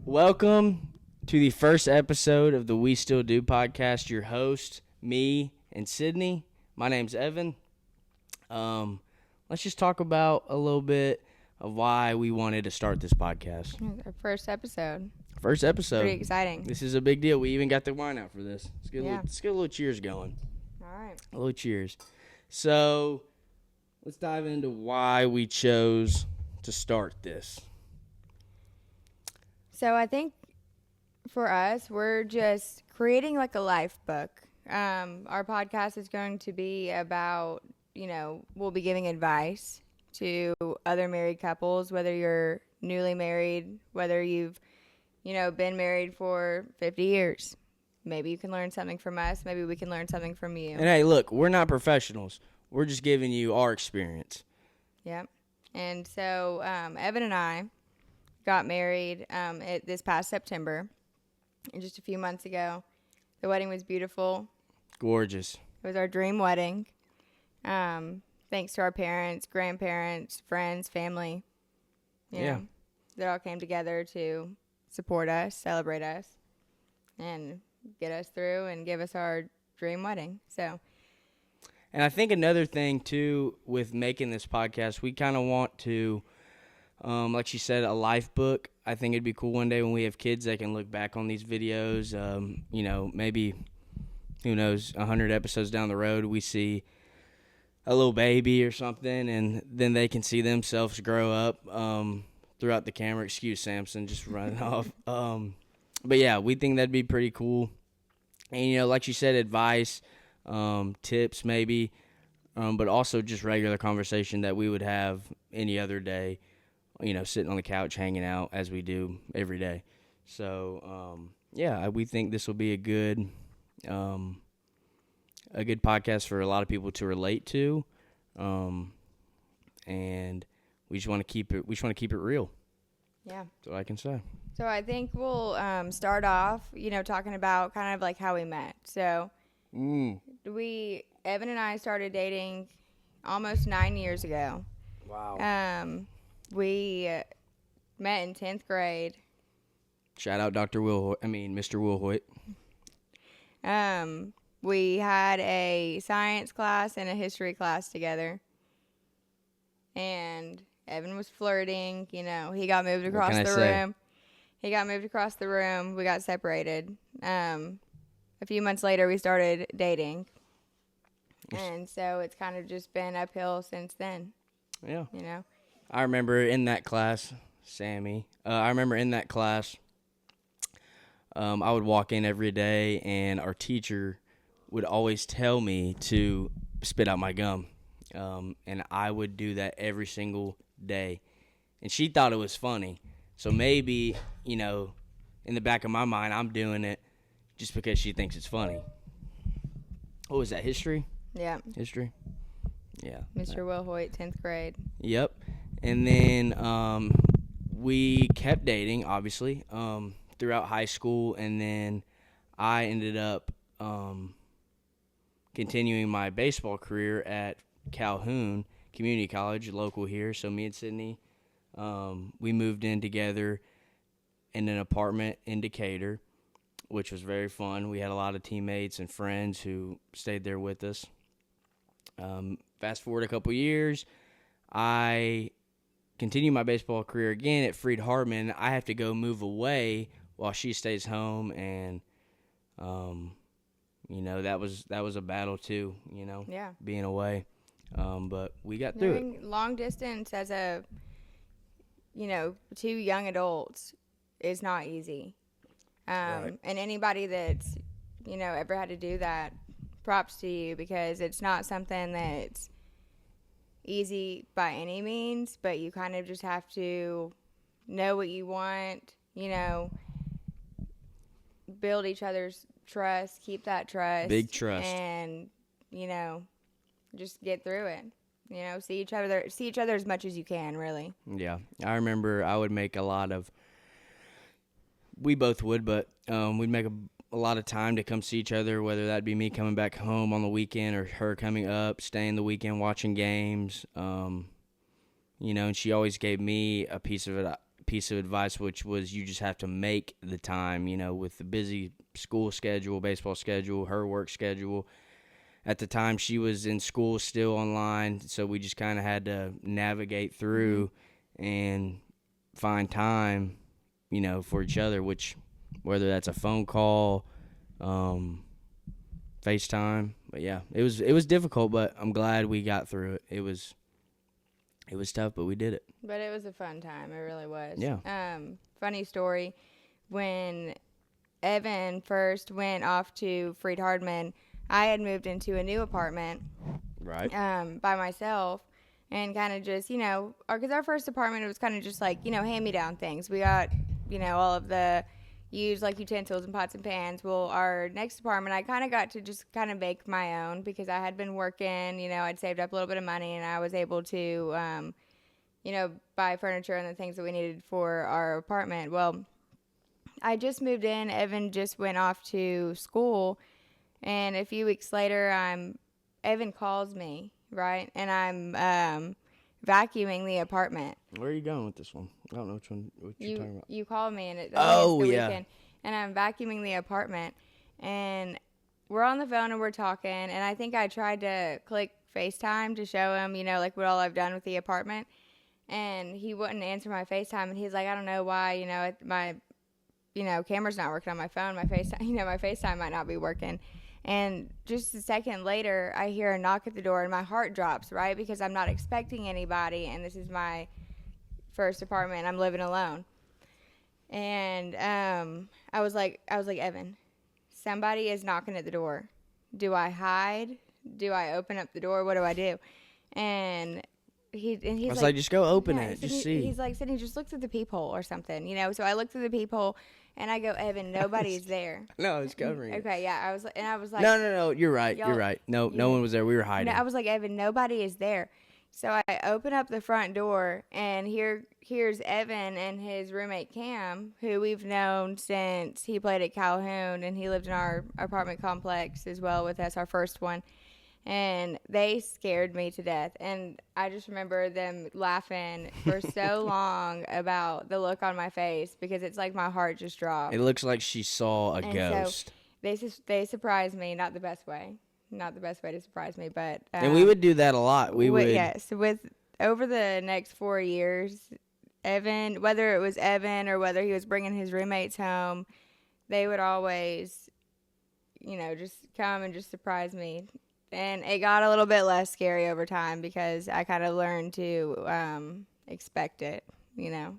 Welcome to the first episode of the We Still Do podcast. Your host, me and Sydney. My name's Evan. Let's just talk about a little bit of why we wanted to start this podcast. Our first episode. First episode. Pretty exciting. This is a big deal. We even got the wine out for this. Let's get, let's get a little cheers going. All right. A little cheers. So, let's dive into why we chose to start this. So I think for us, we're just creating like a life book. Our podcast is going to be about, we'll be giving advice to other married couples, whether you're newly married, whether you've, been married for 50 years. Maybe you can learn something from us. Maybe we can learn something from you. And hey, look, we're not professionals. We're just giving you our experience. Yep. And so Evan and I got married this past September, just a few months ago. The wedding was beautiful. Gorgeous. It was our dream wedding. Thanks to our parents, grandparents, friends, family. You know, they all came together to support us, celebrate us, and get us through and give us our dream wedding. So, and I think another thing, too, with making this podcast, we kind of want to, like she said, a life book. I think it'd be cool one day when we have kids, they can look back on these videos. Maybe, who knows, 100 episodes down the road, we see a little baby or something, and then they can see themselves grow up throughout the camera. Excuse Samson, just running off. But, yeah, we think that'd be pretty cool. And, like you said, advice, tips maybe, but also just regular conversation that we would have any other day, sitting on the couch hanging out as we do every day. So, we think this will be a good podcast for a lot of people to relate to, and we just want to keep it. We just want to keep it real. Yeah, that's what I can say. So I think we'll start off, talking about kind of like how we met. So Evan and I started dating almost 9 years ago. Wow. We met in 10th grade. Shout out Mr. Wilhoit. We had a science class and a history class together. And Evan was flirting, he got moved across the room. He got moved across the room. We got separated. A few months later, we started dating. And so it's kind of just been uphill since then. Yeah. I remember in that class, Sammy, I would walk in every day, and our teacher would always tell me to spit out my gum. And I would do that every single day. And she thought it was funny. So maybe, in the back of my mind, I'm doing it just because she thinks it's funny. What was that, history? Yeah. History? Yeah. Mr. Wilhoit, 10th grade. Yep. And then we kept dating, obviously, throughout high school. And then I ended up continuing my baseball career at Calhoun Community College, local here. So me and Sydney, we moved in together in an apartment in Decatur, which was very fun. We had a lot of teammates and friends who stayed there with us. Fast forward a couple years, I continue my baseball career again at Freed Hardeman. I have to go move away while she stays home, and that was a battle too. Yeah, being away. But we got through it. Long distance as a two young adults is not easy. Right. And anybody that's ever had to do that, props to you, because it's not something that's easy by any means, but you kind of just have to know what you want, build each other's trust, keep that trust. Big trust. And, just get through it. See each other as much as you can, really. Yeah. I remember I would make we both would, but we'd make a lot of time to come see each other, whether that be me coming back home on the weekend or her coming up, staying the weekend watching games. And she always gave me a piece of piece of advice, which was you just have to make the time, with the busy school schedule, baseball schedule, her work schedule. At the time, she was in school still online, so we just kind of had to navigate through and find time, for each other, which whether that's a phone call, FaceTime. But yeah, it was difficult, but I'm glad we got through it. It was tough, but we did it. But it was a fun time. It really was. Yeah. Funny story. When Evan first went off to Freed-Hardman, I had moved into a new apartment. Right. By myself. And kind of just, because our first apartment, it was kind of just like, hand-me-down things. We got, all of the used, like, utensils and pots and pans. Well, our next apartment, I kind of got to just kind of make my own because I had been working, I'd saved up a little bit of money, and I was able to, buy furniture and the things that we needed for our apartment. Well, I just moved in. Evan just went off to school, and a few weeks later, Evan calls me, right? And I'm vacuuming the apartment. Where are you going with this one? I don't know what you're talking about. You called me, and it's the yeah. Weekend, and I'm vacuuming the apartment, and we're on the phone and we're talking, and I think I tried to click FaceTime to show him, like what all I've done with the apartment, and he wouldn't answer my FaceTime, and he's like, I don't know why, my, camera's not working on my phone, my FaceTime, my FaceTime might not be working. And just a second later, I hear a knock at the door, and my heart drops, right? Because I'm not expecting anybody, and this is my first apartment. I'm living alone. And I was like, Evan, somebody is knocking at the door. Do I hide? Do I open up the door? What do I do? And he's like, just go open it. Sydney, just see. He's like, Sydney, just look through the peephole or something, So I looked through the peephole. And I go, Evan, nobody's there. No, it's covering it. Okay, yeah. I was like, no. You're right. You're right. No one was there. We were hiding. No, I was like, Evan, nobody is there. So I open up the front door, and here's Evan and his roommate Cam, who we've known since he played at Calhoun, and he lived in our apartment complex as well with us, our first one. And they scared me to death. And I just remember them laughing for so long about the look on my face because it's like my heart just dropped. It looks like she saw a ghost. So they surprised me, not the best way. Not the best way to surprise me, but... and we would do that a lot. We would... Yes. Over the next 4 years, Evan, whether it was Evan or whether he was bringing his roommates home, they would always, just come and just surprise me. And it got a little bit less scary over time because I kind of learned to expect it,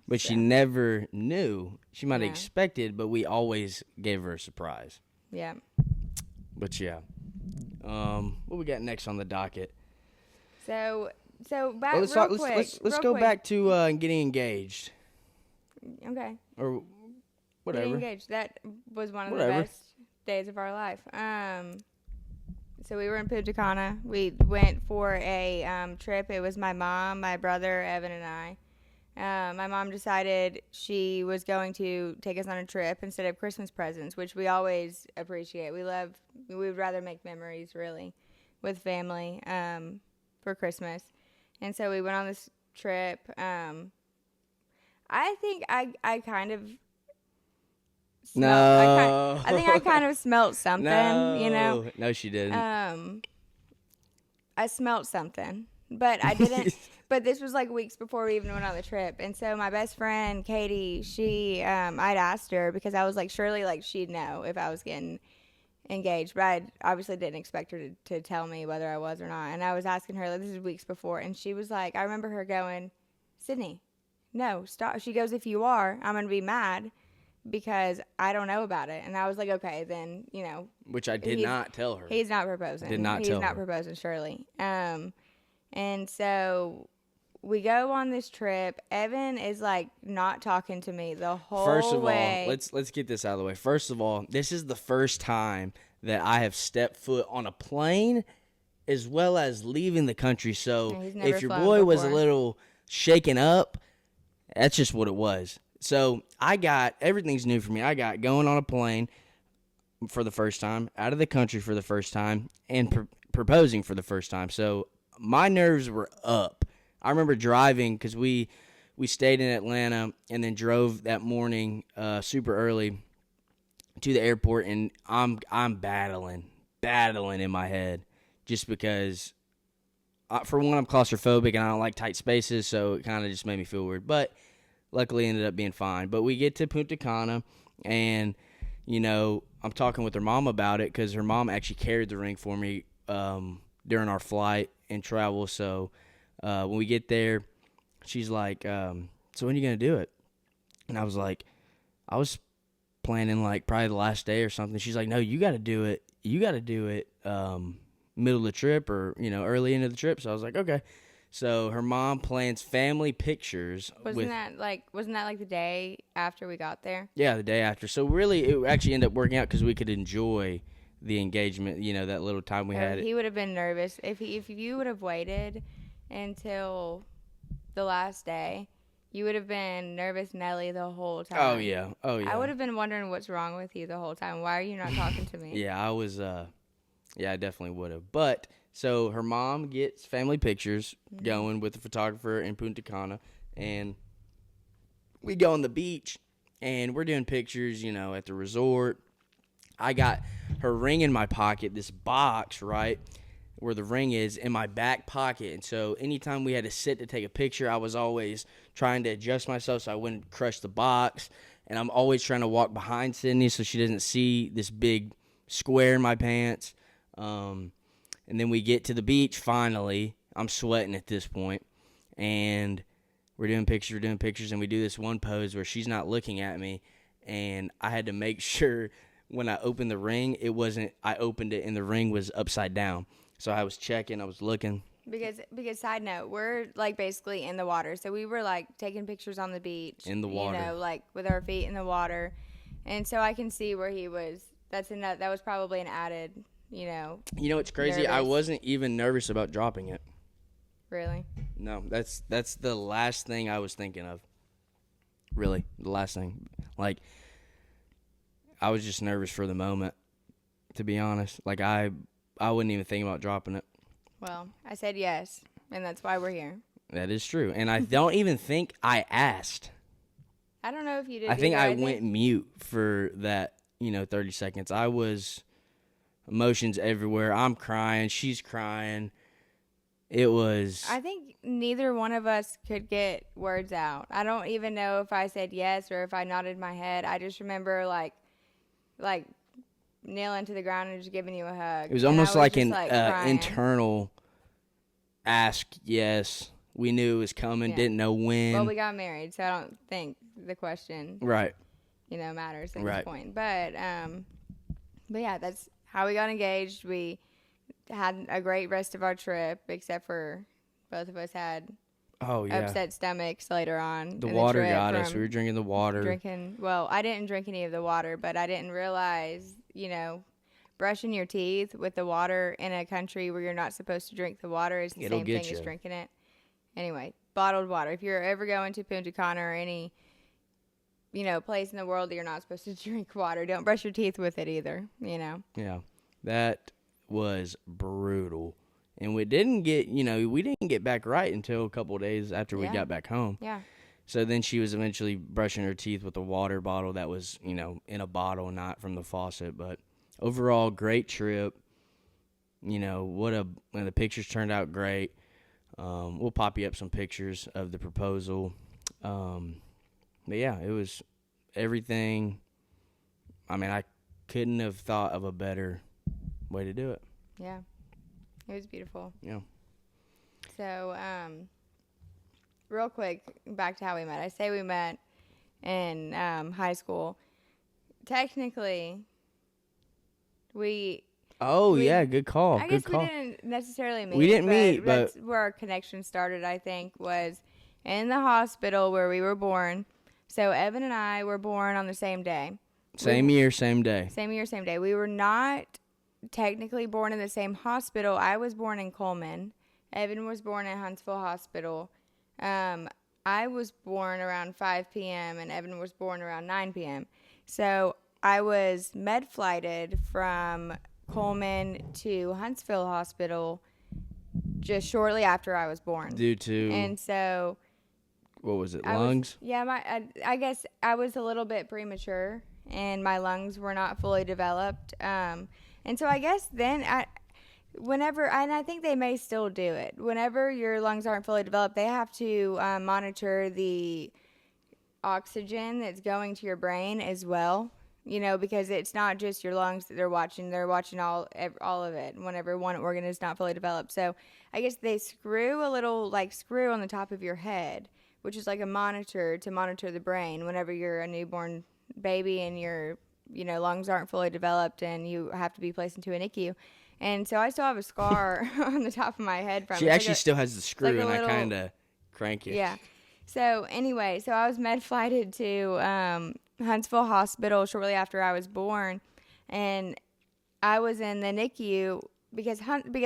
But she never knew. She might have expected, but we always gave her a surprise. Yeah. But yeah. What we got next on the docket? So back real quick. Let's go back to getting engaged. Okay. Or whatever. Getting engaged. That was one of the best days of our life. So we were in Punta Cana. We went for a trip. It was my mom, my brother, Evan, and I. My mom decided she was going to take us on a trip instead of Christmas presents, which we always appreciate. We would rather make memories, really, with family for Christmas. And so we went on this trip. I think I kind of... No. I think I kind of smelt something, No, she didn't. I smelt something, but I didn't. But this was like weeks before we even went on the trip. And so my best friend, Katie, I'd asked her because I was like, surely like she'd know if I was getting engaged. But I obviously didn't expect her to tell me whether I was or not. And I was asking her, like, this is weeks before. And she was like, I remember her going, Sydney, no, stop. She goes, if you are, I'm going to be mad because I don't know about it. And I was like, okay, then, Which I did not tell her. He's not proposing. Did not tell her. He's not proposing, surely. And so we go on this trip. Evan is like not talking to me the whole way. First of all, let's get this out of the way. First of all, this is the first time that I have stepped foot on a plane as well as leaving the country. So if your boy was a little shaken up, that's just what it was. So everything's new for me. I got going on a plane for the first time, out of the country for the first time, and proposing for the first time. So my nerves were up. I remember driving because we we stayed in Atlanta and then drove that morning super early to the airport, and I'm battling in my head just because, for one, I'm claustrophobic and I don't like tight spaces, so it kind of just made me feel weird. But luckily, it ended up being fine. But we get to Punta Cana, and I'm talking with her mom about it because her mom actually carried the ring for me during our flight and travel. So when we get there, she's like, "So when are you gonna do it?" And I was like, "I was planning like probably the last day or something." She's like, "No, you got to do it. You got to do it middle of the trip or early into the trip." So I was like, "Okay." So her mom plans family pictures. Wasn't that like the day after we got there? Yeah, the day after. So really, it actually ended up working out because we could enjoy the engagement. That little time we had. He would have been nervous if you would have waited until the last day. You would have been nervous Nelly the whole time. Oh yeah. I would have been wondering what's wrong with you the whole time. Why are you not talking to me? Yeah, I was. Yeah, I definitely would have. But so her mom gets family pictures going with the photographer in Punta Cana, and we go on the beach, and we're doing pictures, at the resort. I got her ring in my pocket, this box, right, where the ring is, in my back pocket. And so anytime we had to sit to take a picture, I was always trying to adjust myself so I wouldn't crush the box. And I'm always trying to walk behind Sydney so she doesn't see this big square in my pants. And then we get to the beach finally. I'm sweating at this point. And we're doing pictures, and we do this one pose where she's not looking at me. And I had to make sure when I opened the ring, I opened it and the ring was upside down. So I was checking, I was looking. Because side note, we're like basically in the water. So we were like taking pictures on the beach. In the water. Like with our feet in the water. And so I can see where he was. That was probably an added, It's crazy. nervous. I wasn't even nervous about dropping it. Really? No, that's the last thing I was thinking of. Really, the last thing. Like, I was just nervous for the moment, to be honest. Like, I wouldn't even think about dropping it. Well, I said yes, and that's why we're here. That is true. And I don't even think I asked. I don't know if you did. I think I went mute for that, 30 seconds. I was emotions everywhere. I'm crying. She's crying. It was. I think neither one of us could get words out. I don't even know if I said yes or if I nodded my head. I just remember like kneeling to the ground and just giving you a hug. It was almost like an crying. internal ask yes. We knew it was coming, didn't know when. Well, we got married, so I don't think the question right. Matters at this point. But yeah, that's how we got engaged. We had a great rest of our trip, except for both of us had upset stomachs later on. The water got us. We were drinking the water. Well, I didn't drink any of the water, but I didn't realize, brushing your teeth with the water in a country where you're not supposed to drink the water is the same thing as drinking it. Anyway, bottled water. If you're ever going to Punta Cana or any, place in the world that you're not supposed to drink water, don't brush your teeth with it either, Yeah, that was brutal. And we didn't get back right until a couple of days after we got back home. Yeah. So then she was eventually brushing her teeth with a water bottle that was, in a bottle, not from the faucet. But overall, great trip. The pictures turned out great. We'll pop you up some pictures of the proposal. But yeah, it was everything. I mean, I couldn't have thought of a better way to do it. Yeah. It was beautiful. Yeah. So, real quick, back to how we met. I say we met in high school. Technically, yeah, good call. I guess we didn't necessarily meet. We didn't meet, but that's where our connection started, I think, was in the hospital where we were born. So, Evan and I were born on the same day. Same year, same day. Same year, same day. We were not technically born in the same hospital. I was born in Coleman. Evan was born in Huntsville Hospital. I was born around 5 p.m. and Evan was born around 9 p.m. So I was med-flighted from Coleman to Huntsville Hospital just shortly after I was born. Due to? And so what was it, lungs? I guess I was a little bit premature, and my lungs were not fully developed. And so I guess then I think they may still do it. Whenever your lungs aren't fully developed, they have to monitor the oxygen that's going to your brain as well. Because it's not just your lungs that they're watching all of it whenever one organ is not fully developed. So I guess they screw a little screw on the top of your head, which is like a monitor to monitor the brain whenever you're a newborn baby and your lungs aren't fully developed and you have to be placed into a NICU. And so I still have a scar on the top of my head from it. She actually still has the screw, and I kind of crank it. Yeah. So anyway, I was med flighted to Huntsville Hospital shortly after I was born, and I was in the NICU because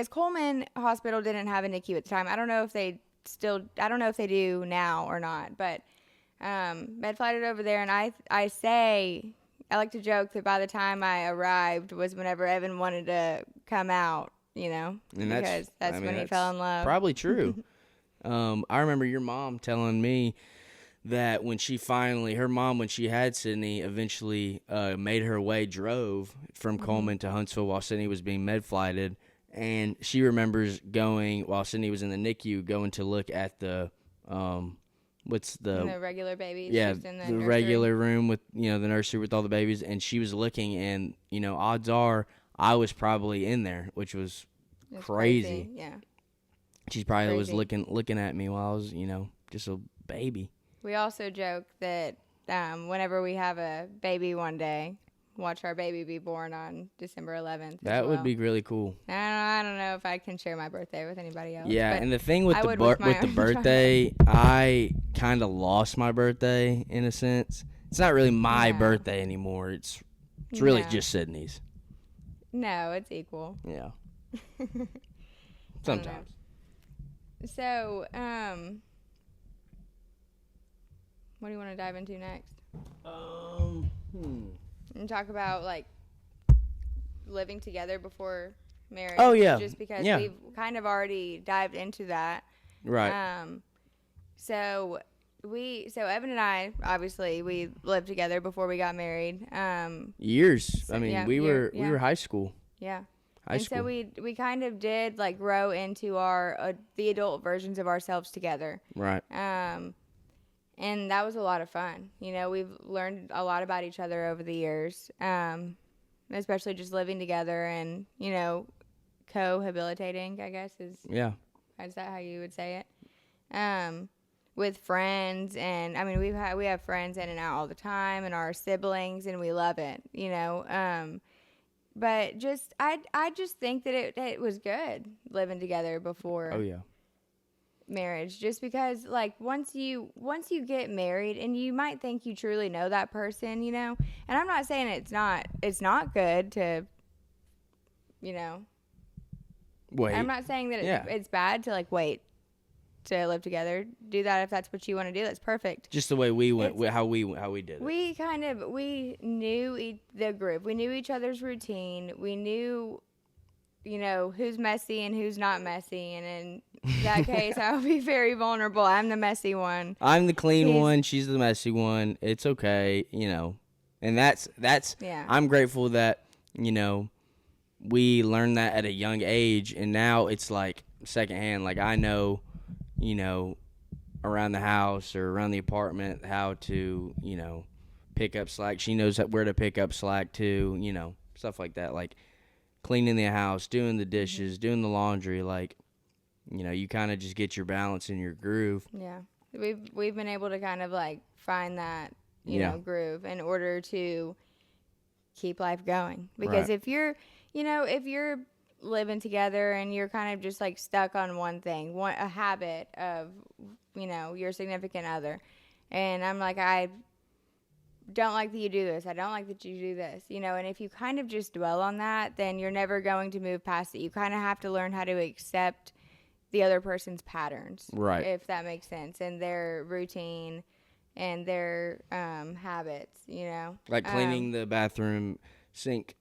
Coleman Hospital didn't have a NICU at the time. I don't know if they do now or not, but med flighted over there, and I like to joke that by the time I arrived was whenever Evan wanted to come out, and because that's when he fell in love. Probably true. I remember your mom telling me that when she had Sydney, eventually made her way, drove from Coleman to Huntsville while Sydney was being med flighted, and she remembers going while Sydney was in the NICU, going to look at the the regular babies? Yeah, just in the regular room with the nursery with all the babies, and she was looking, and odds are I was probably in there, which was crazy. Yeah. She probably was looking at me while I was, just a baby. We also joke that whenever we have a baby one day, watch our baby be born on December 11th. That would be really cool. I don't know if I can share my birthday with anybody else. Yeah, and the thing with the birthday, I kind of lost my birthday in a sense. It's not really my birthday anymore. It's really just Sydney's. No, it's equal. Yeah. Sometimes. So, what do you want to dive into next? And talk about living together before marriage. Oh yeah. Just because we've kind of already dived into that. Right. So Evan and I, obviously, we lived together before we got married. Years. We were high school. Yeah. High school. So we kind of did grow into the adult versions of ourselves together. Right. And that was a lot of fun. We've learned a lot about each other over the years, especially just living together and, cohabitating, I guess is. Yeah. Is that how you would say it? With friends, and we have friends in and out all the time, and our siblings, and we love it, But I just think that it was good living together before. Oh yeah. Marriage, just because once you get married, and you might think you truly know that person, and I'm not saying it's not good to, wait. I'm not saying that it's bad to wait to live together. Do that if that's what you want to do. That's perfect. Just the way we went, how we did it. We knew the group. We knew each other's routine. We knew, who's messy and who's not messy. And in that case, I would be very vulnerable. I'm the messy one. I'm the clean one. She's the messy one. It's okay, And that's. Yeah. I'm grateful that we learned that at a young age, and now it's secondhand. I know. Around the house or around the apartment, how to, pick up slack. She knows where to pick up slack too, stuff like that. Cleaning the house, doing the dishes, doing the laundry. You kind of just get your balance in your groove. Yeah. We've been able to kind of find that, groove in order to keep life going. Because if you're living together and you're kind of just stuck on one thing, a habit of your significant other, and I'm I don't like that you do this, I don't like that you do this, and if you kind of just dwell on that, then you're never going to move past it. You kind of have to learn how to accept the other person's patterns, right? If that makes sense, and their routine and their habits, cleaning the bathroom sink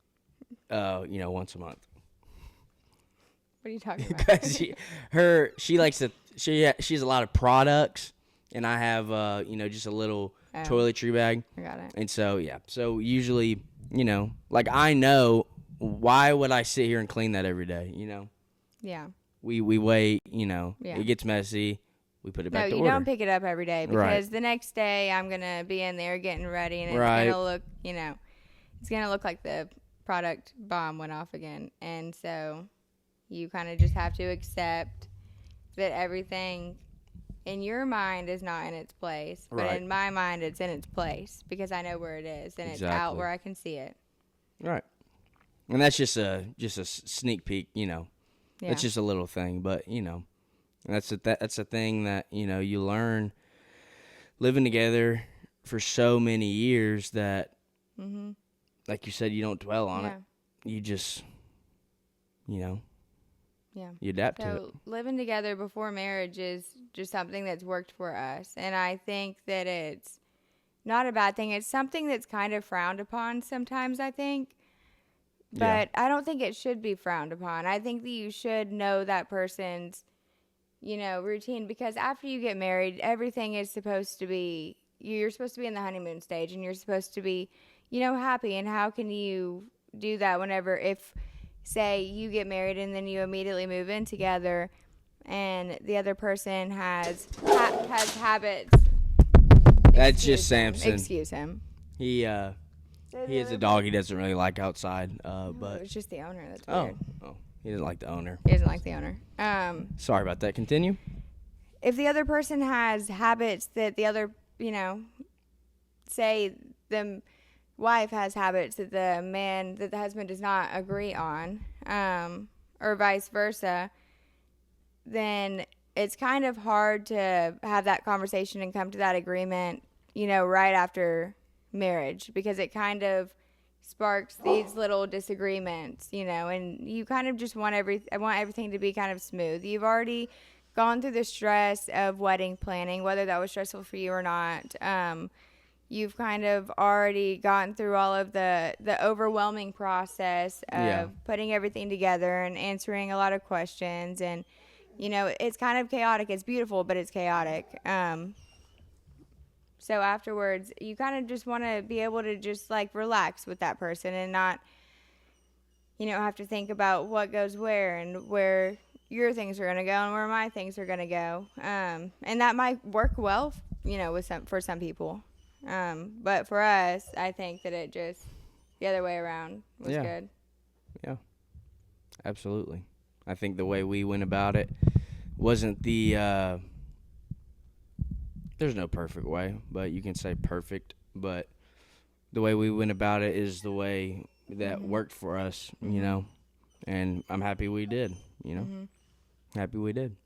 once a month. What are you talking about? Because she likes to. She has a lot of products, and I have just a little Oh. toiletry bag. I got it. And so so usually, like I know, why would I sit here and clean that every day? Yeah. We wait. Yeah. It gets messy. We put it back to No, order. you don't pick it up every day because Right. the next day I'm gonna be in there getting ready, and it's Right. gonna look, it's gonna look like the product bomb went off again. And so you kind of just have to accept that everything in your mind is not in its place, but Right. in my mind it's in its place because I know where it is and it's out Exactly. where I can see it. Right. And that's just a sneak peek. Yeah. That's just a little thing, but that's a thing that you learn living together for so many years that, like you said, you don't dwell on it. You just, Yeah. you adapt to it. So living together before marriage is just something that's worked for us. And I think that it's not a bad thing. It's something that's kind of frowned upon sometimes, I think. But I don't think it should be frowned upon. I think that you should know that person's, routine. Because after you get married, everything is supposed to be, you're supposed to be in the honeymoon stage. And you're supposed to be, happy. And how can you do that if say you get married and then you immediately move in together and the other person has habits. That's just Samson. Excuse him. He has a dog he doesn't really like outside, but It's just the owner that's weird. Oh, he doesn't like the owner. He doesn't like the owner. Sorry about that. Continue. If the other person has habits that the other, say the wife has habits that the husband does not agree on, or vice versa, then it's kind of hard to have that conversation and come to that agreement, right after marriage, because it kind of sparks these little disagreements, and you kind of just want everything to be kind of smooth. You've already gone through the stress of wedding planning, whether that was stressful for you or not. You've kind of already gotten through all of the overwhelming process of putting everything together and answering a lot of questions. And, it's kind of chaotic. It's beautiful, but it's chaotic. So afterwards, you kind of just want to be able to just, relax with that person and not, have to think about what goes where and where your things are going to go and where my things are going to go. And that might work well, for some people. But for us, I think that it just the other way around was good. Yeah, absolutely. I think the way we went about it wasn't the there's no perfect way, but you can say perfect. But the way we went about it is the way that worked for us, and I'm happy we did, Happy we did.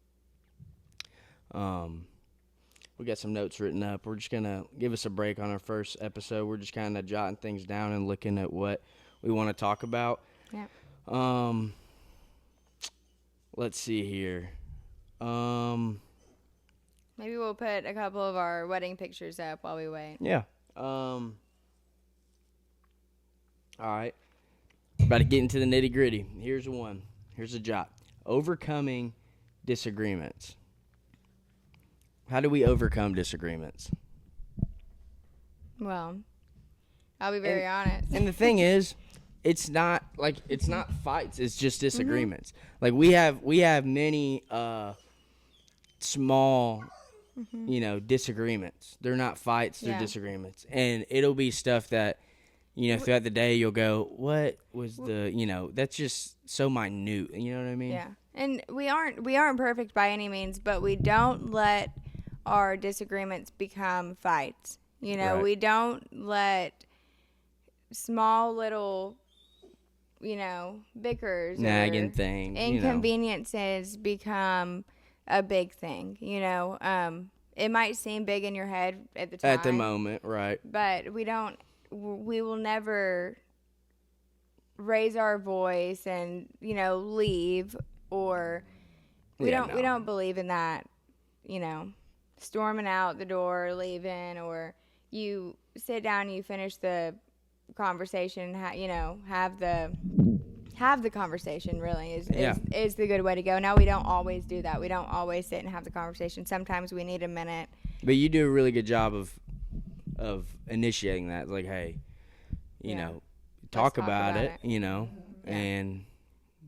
We got some notes written up. We're just going to give us a break on our first episode. We're just kind of jotting things down and looking at what we want to talk about. Yeah. Let's see here. Maybe we'll put a couple of our wedding pictures up while we wait. Yeah. All right. About to get into the nitty-gritty. Here's one. Here's a jot. Overcoming disagreements. How do we overcome disagreements? Well, I'll be very honest. And the thing is, it's not fights. It's just disagreements. Like we have many small, disagreements. They're not fights. They're disagreements, and it'll be stuff that, throughout the day you'll go, what was that's just so minute. You know what I mean? Yeah. And we aren't perfect by any means, but we don't let our disagreements become fights. Right. We don't let small little, bickers nagging or things, inconveniences become a big thing. It might seem big in your head at the time. At the moment, right. But we will never raise our voice and, leave, or we don't believe in that, storming out the door, leaving, or you sit down and you finish the conversation, have the conversation really is the good way to go. Now, we don't always do that. We don't always sit and have the conversation. Sometimes we need a minute But you do a really good job of initiating that. Like, hey, you know, talk about it, you know, and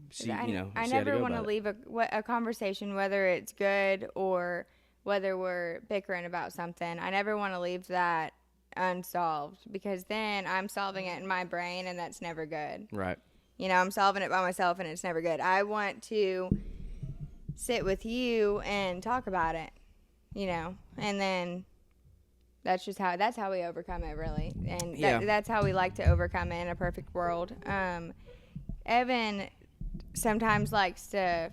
see, I, you know, I see how to never go want to about it. leave a conversation, whether it's good or whether we're bickering about something. I never want to leave that unsolved, because then I'm solving it in my brain, and that's never good. Right. You know, I'm solving it by myself, and it's never good. I want to sit with you and talk about it, you know, and then that's how we overcome it, really. And that's how we like to overcome it in a perfect world. Evan sometimes likes to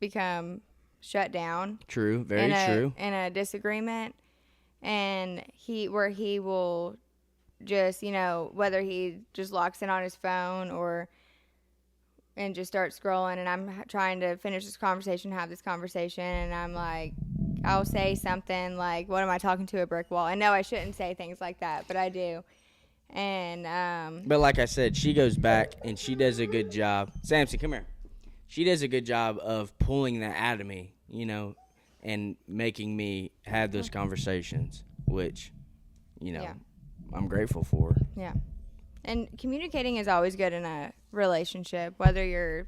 become shut down. True. Very true. In a disagreement, and he will just, you know, whether he just locks in on his phone and just starts scrolling, and I'm trying to finish this conversation, have this conversation, and I'm like, I'll say something like, what am I talking to, a brick wall? I know I shouldn't say things like that, but I do. And but like I said, she goes back and she does a good job. Samson, come here. She does a good job of pulling that out of me, you know, and making me have those conversations, which, you know, I'm grateful for. Yeah. And communicating is always good in a relationship, whether you're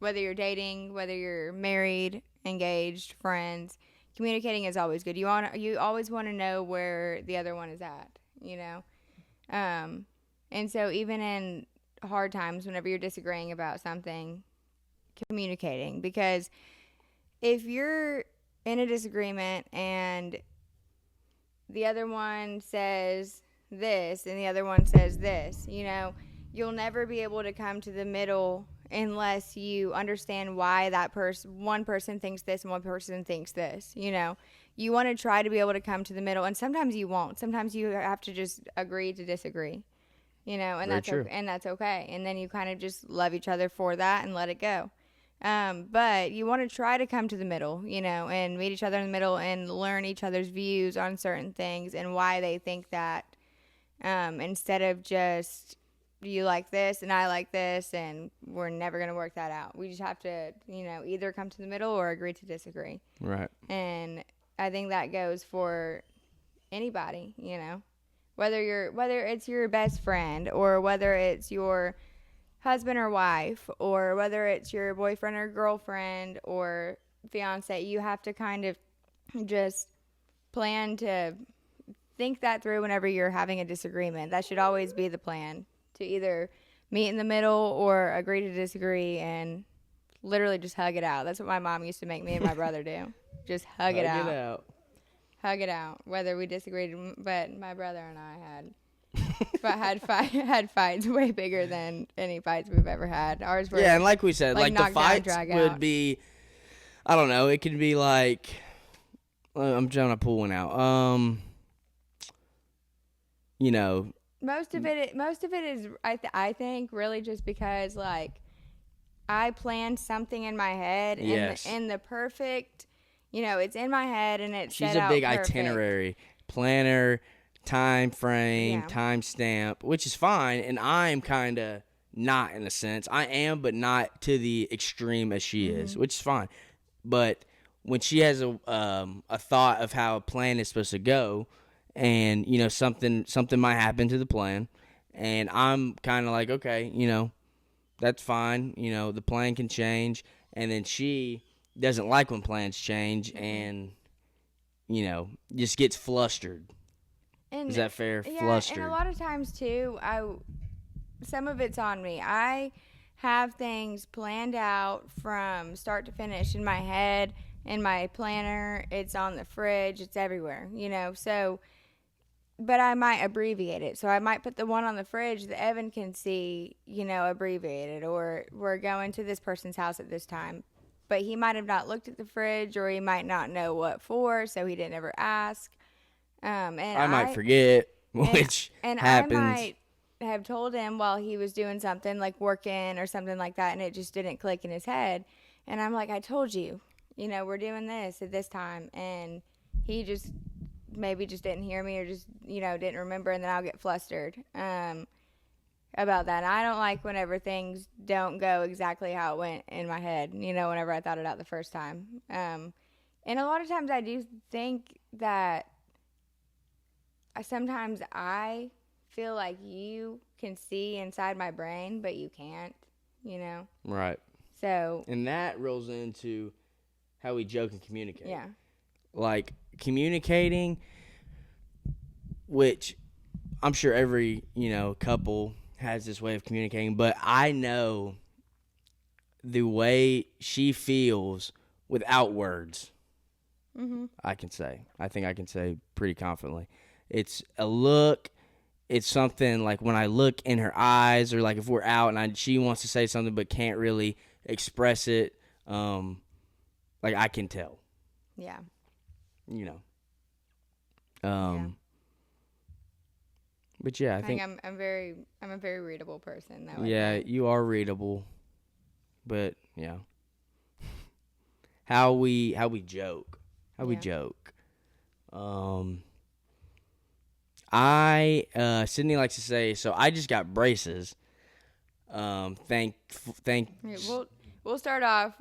dating, whether you're married, engaged, friends. Communicating is always good. You always want to know where the other one is at, you know. And so even in hard times, whenever you're disagreeing about something, communicating, because if you're in a disagreement and the other one says this and the other one says this, you know, you'll never be able to come to the middle unless you understand why that one person thinks this and one person thinks this. You know, you want to try to be able to come to the middle, and sometimes you won't. Sometimes you have to just agree to disagree, you know, and that's okay. And then you kind of just love each other for that and let it go. But you want to try to come to the middle, you know, and meet each other in the middle and learn each other's views on certain things and why they think that, instead of just, you like this and I like this and we're never going to work that out. We just have to, you know, either come to the middle or agree to disagree. Right. And I think that goes for anybody, you know, whether it's your best friend or whether it's your husband or wife or whether it's your boyfriend or girlfriend or fiance. You have to kind of just plan to think that through whenever you're having a disagreement. That should always be the plan, to either meet in the middle or agree to disagree and literally just hug it out. That's what my mom used to make me and my brother do. Just hug it out. Hug it out. Whether we disagreed, but my brother and I had fights way bigger than any fights we've ever had. Ours were, yeah, and like we said, like the fights would be, I don't know, it could be like, I'm trying to pull one out. You know, most of it is, I think, really just because, like, I planned something in my head, and the perfect, you know, it's in my head and it's she's set a big out perfect. Itinerary planner, time frame, time stamp, which is fine, and I'm kind of not, in a sense. I am, but not to the extreme as she is, which is fine. But when she has a thought of how a plan is supposed to go, and, you know, something might happen to the plan, and I'm kind of like, okay, you know, that's fine. You know, the plan can change, and then she doesn't like when plans change, and, you know, just gets flustered. Is that fair? Yeah, flustered. And a lot of times too, some of it's on me. I have things planned out from start to finish in my head, in my planner. It's on the fridge. It's everywhere, you know. So, but I might abbreviate it. So I might put the one on the fridge that Evan can see, you know, abbreviated, or we're going to this person's house at this time. But he might have not looked at the fridge, or he might not know what for, so he didn't ever ask. And I might forget, which happens. I might have told him while he was doing something, like working or something like that, and it just didn't click in his head. And I'm like, I told you, you know, we're doing this at this time. And he just maybe just didn't hear me, or just, you know, didn't remember, and then I'll get flustered about that. And I don't like whenever things don't go exactly how it went in my head, you know, whenever I thought it out the first time. And a lot of times I do think that sometimes I feel like you can see inside my brain, but you can't, you know? Right. So, And that rolls into how we joke and communicate. yeah. Like, communicating, which I'm sure every, couple has this way of communicating, but I know the way she feels without words. Mm-hmm. I think I can say pretty confidently. It's a look. It's something like when I look in her eyes, or like if we're out and she wants to say something but can't really express it. Like I can tell. Yeah. Yeah. But yeah, I think I'm a very readable person though. yeah, you are readable. But yeah. How we joke. We joke. Sydney likes to say, so I just got braces. Thank. We'll start off.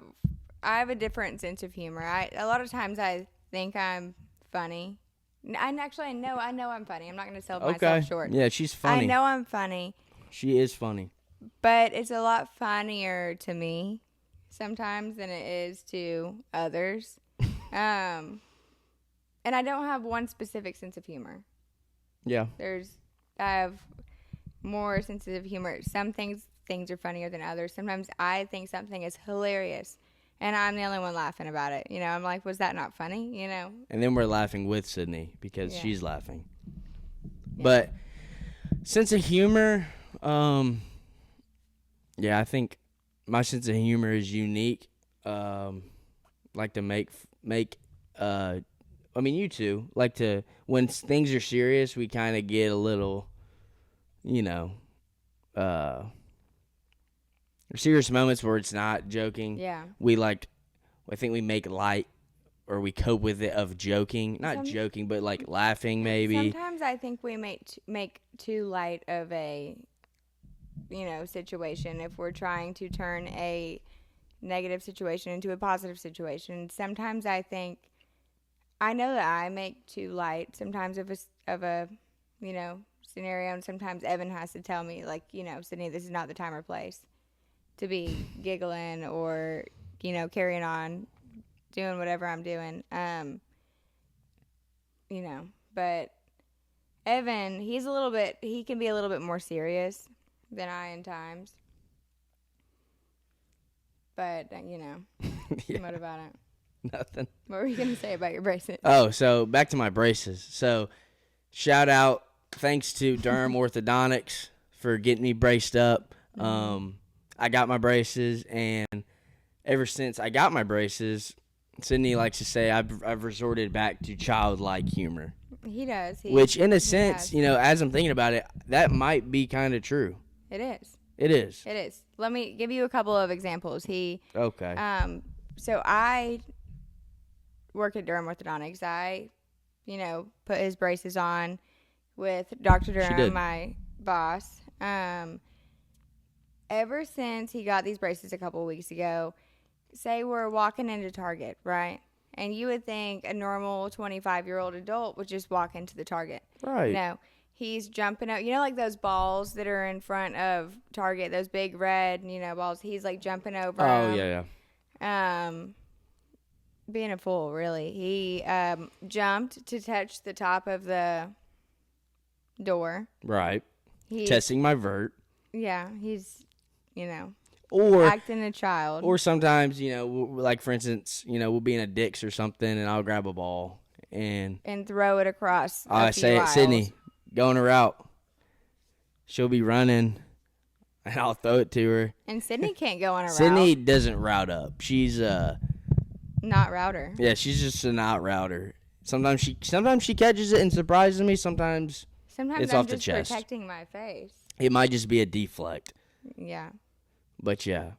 I have a different sense of humor. A lot of times I think I'm funny. I know I'm funny. I'm not going to sell myself short. Yeah, she's funny. I know I'm funny. She is funny. But it's a lot funnier to me sometimes than it is to others. And I don't have one specific sense of humor. Yeah. I have more senses of humor. Some things are funnier than others. Sometimes I think something is hilarious, and I'm the only one laughing about it. I'm like, was that not funny? And then we're laughing with Sydney because she's laughing. Yeah. But sense of humor, I think my sense of humor is unique. Like to make you two like to, when things are serious, we kind of get a little, serious moments where it's not joking. Yeah. I think we make light, or we cope with it of joking. Not joking, but like laughing maybe. Sometimes I think we make too light of a, situation if we're trying to turn a negative situation into a positive situation. Sometimes I know that I make too light sometimes of a scenario, and sometimes Evan has to tell me, like, Sydney, this is not the time or place to be giggling or, carrying on, doing whatever I'm doing. But Evan, he can be a little bit more serious than I in times. But, Yeah. What about it? Nothing. What were you going to say about your braces? Oh, so back to my braces. So shout out, thanks to Durham Orthodontics for getting me braced up. I got my braces, and ever since I got my braces, Sydney likes to say I've resorted back to childlike humor. He does. Which, in a sense, as I'm thinking about it, that might be kind of true. It is. It is. It is. Let me give you a couple of examples. Okay. So I work at Durham Orthodontics. I, put his braces on with Dr. Durham, my boss. Ever since he got these braces a couple of weeks ago, say we're walking into Target, right? And you would think a normal 25-year-old adult would just walk into the Target. Right. No. He's jumping up. Like those balls that are in front of Target, those big red, balls. He's like jumping over them. Oh, yeah. Being a fool, really. He jumped to touch the top of the door. Right. Testing my vert. Yeah, he's, or acting a child. Or sometimes, like for instance, we'll be in a Dick's or something, and I'll grab a ball and throw it across. I say it, Sydney, go on her route. She'll be running, and I'll throw it to her. And Sydney can't go on a route. Sydney doesn't route up. She's not router. Yeah, she's just a not router. Sometimes she catches it and surprises me. Sometimes it's I'm off the just chest. Protecting my face. It might just be a deflect. Yeah. But yeah.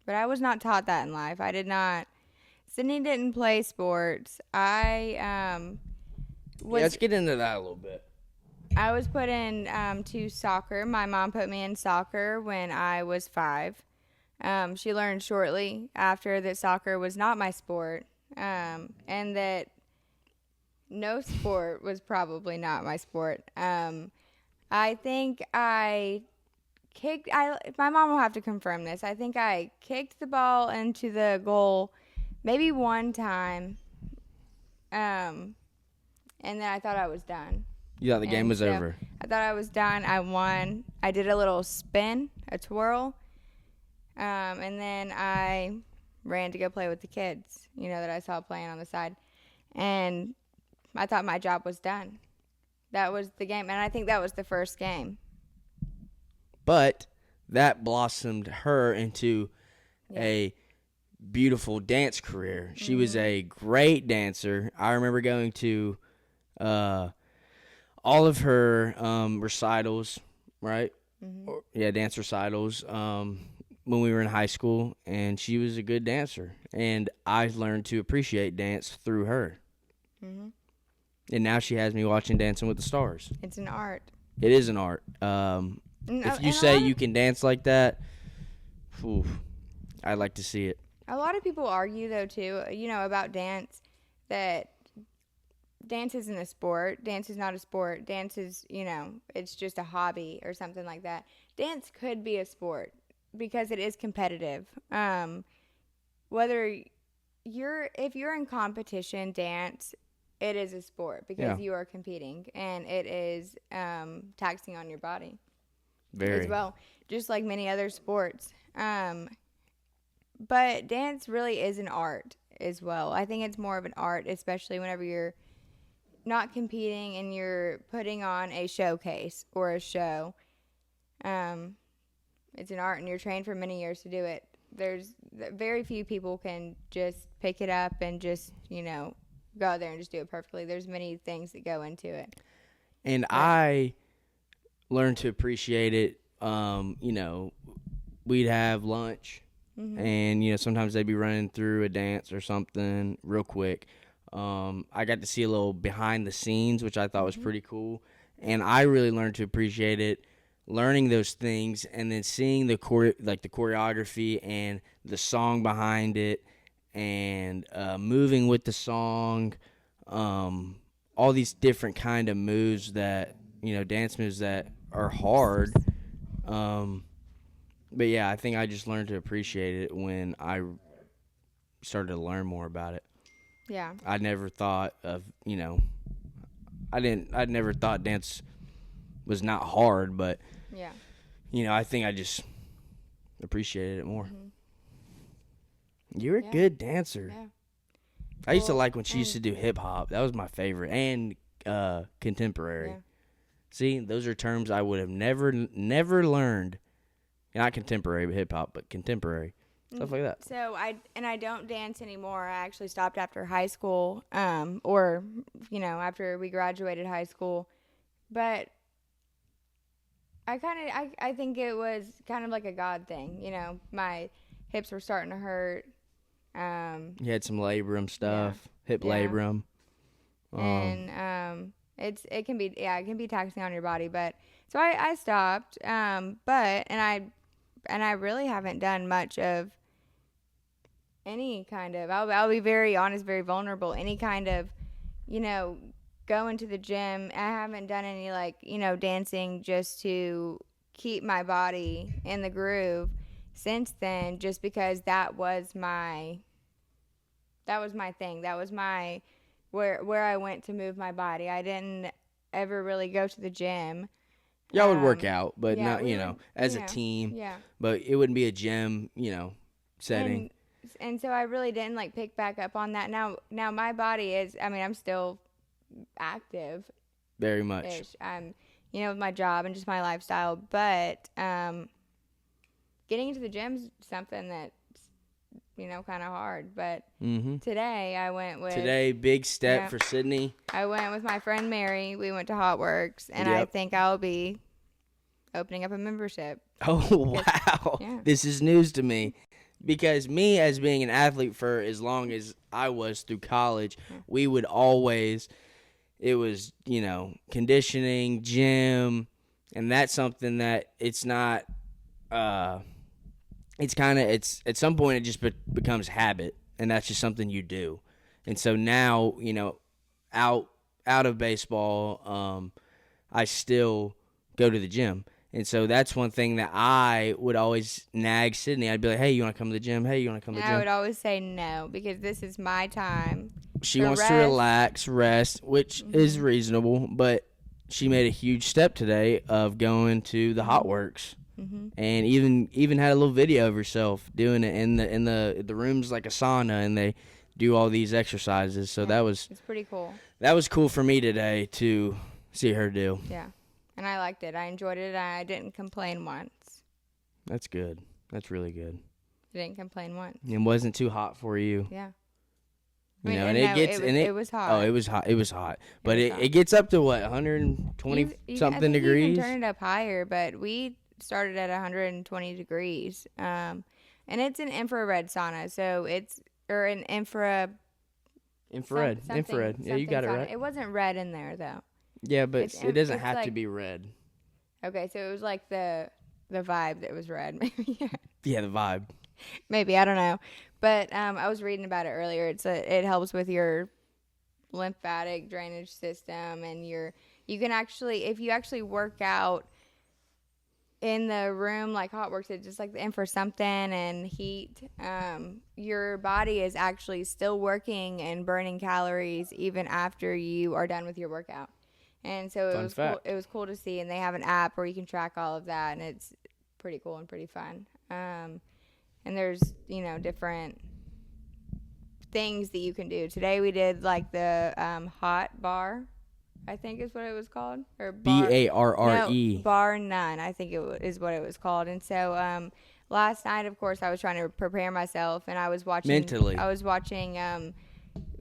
But I was not taught that in life. I did not. Sydney didn't play sports. Let's get into that a little bit. I was put in to soccer. My mom put me in soccer when I was 5. She learned shortly after that soccer was not my sport. and that no sport was probably not my sport. I think I kicked. My mom will have to confirm this. I think I kicked the ball into the goal maybe one time, and then I thought I was done. You thought the game was over. I thought I was done. I won. I did a little spin, a twirl, and then I ran to go play with the kids, that I saw playing on the side. And I thought my job was done. That was the game. And I think that was the first game. But that blossomed her into a beautiful dance career. She was a great dancer. I remember going to all of her recitals, right? Dance recitals when we were in high school, and she was a good dancer. And I learned to appreciate dance through her. And now she has me watching Dancing with the Stars. It's an art. It is an art. If you say you can dance like that, I'd like to see it. A lot of people argue, though, too, about dance, that dance isn't a sport. Dance is not a sport. Dance is, it's just a hobby or something like that. Dance could be a sport because it is competitive. If you're in competition, dance, it is a sport because you are competing, and it is taxing on your body as well, just like many other sports. But dance really is an art as well. I think it's more of an art, especially whenever you're not competing and you're putting on a showcase or a show. It's an art, and you're trained for many years to do it. There's very few people can just pick it up and just, go out there and just do it perfectly. There's many things that go into it. And I learned to appreciate it. We'd have lunch, and, sometimes they'd be running through a dance or something real quick. I got to see a little behind the scenes, which I thought was pretty cool. And I really learned to appreciate it, learning those things, and then seeing the choreography and the song behind it, and moving with the song, all these different kind of moves that, dance moves that are hard. But yeah, I think I just learned to appreciate it when I started to learn more about it. Yeah. I never thought of, I never thought dance was not hard, but, I think I just appreciated it more. You're a good dancer. Yeah. I used to like when she used to do hip hop. That was my favorite. And contemporary. Yeah. See, those are terms I would have never learned. Not contemporary, but hip hop, but contemporary. Stuff like that. So I don't dance anymore. I actually stopped after high school, or after we graduated high school. But I think it was kind of like a God thing. My hips were starting to hurt. You had some labrum stuff, hip labrum. And it can be taxing on your body. But so I stopped. And I really haven't done much of any kind of, I'll be very honest, very vulnerable, any kind of, going to the gym. I haven't done any dancing just to keep my body in the groove since then, just because that was my thing. That was my, where I went to move my body. I didn't ever really go to the gym. Y'all would work out, but not, as a team. Yeah. But it wouldn't be a gym, setting. And so I really didn't pick back up on that. Now my body is, I'm still active. Very much. With my job and just my lifestyle. But getting into the gym is something that's, kind of hard. But today I went with... Today, big step for Sydney. I went with my friend Mary. We went to Hot Works. And I think I'll be opening up a membership. Oh, wow. Yeah. This is news to me. Because me, as being an athlete for as long as I was through college, we would always... It was, conditioning, gym, and that's something that it's not... It's at some point it just becomes habit, and that's just something you do. And so now, out of baseball, I still go to the gym. And so that's one thing that I would always nag Sydney. I'd be like, hey, you want to come to the gym? Hey, you want to come to the And I gym? would always say no because this is my time. She wants to relax, rest, which is reasonable, but she made a huge step today of going to the Hot Works. And even had a little video of herself doing it in the room's like a sauna, and they do all these exercises. So it's pretty cool. That was cool for me today to see her do. Yeah, and I liked it. I enjoyed it. I didn't complain once. That's good. That's really good. I didn't complain once. It wasn't too hot for you. Yeah. It was hot. Oh, it was hot. It was hot. But it gets up to what, 120 something degrees? You can turn it up higher, but we started at 120 degrees. And it's an infrared sauna, so an infrared. Yeah, you got it right. It wasn't red in there though. Yeah, but it doesn't have to be red. Okay, so it was like the vibe that was red, maybe. Yeah, the vibe. Maybe, I don't know. But I was reading about it earlier. It helps with your lymphatic drainage system, and you can actually, if you actually work out in the room like Hot Works, it's just like the infra something and heat, your body is actually still working and burning calories even after you are done with your workout. And so it was cool to see, and they have an app where you can track all of that, and it's pretty cool and pretty fun. And there's, different things that you can do. Today we did like the hot bar, I think is what it was called. Or BARRE. No, bar none, I think is what it was called. And so last night, of course, I was trying to prepare myself, and I was watching mentally. I was watching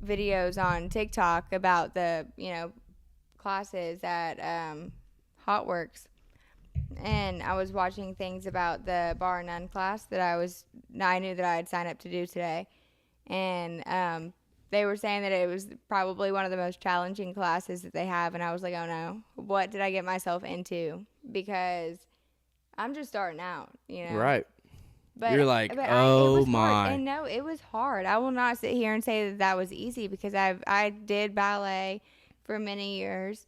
videos on TikTok about the classes at Hot Works. And I was watching things about the bar none class that I knew that I had signed up to do today. And they were saying that it was probably one of the most challenging classes that they have. And I was like, oh no, what did I get myself into? Because I'm just starting out, Right. But, you're like, but oh it was my. Hard. And no, it was hard. I will not sit here and say that was easy because I did ballet for many years.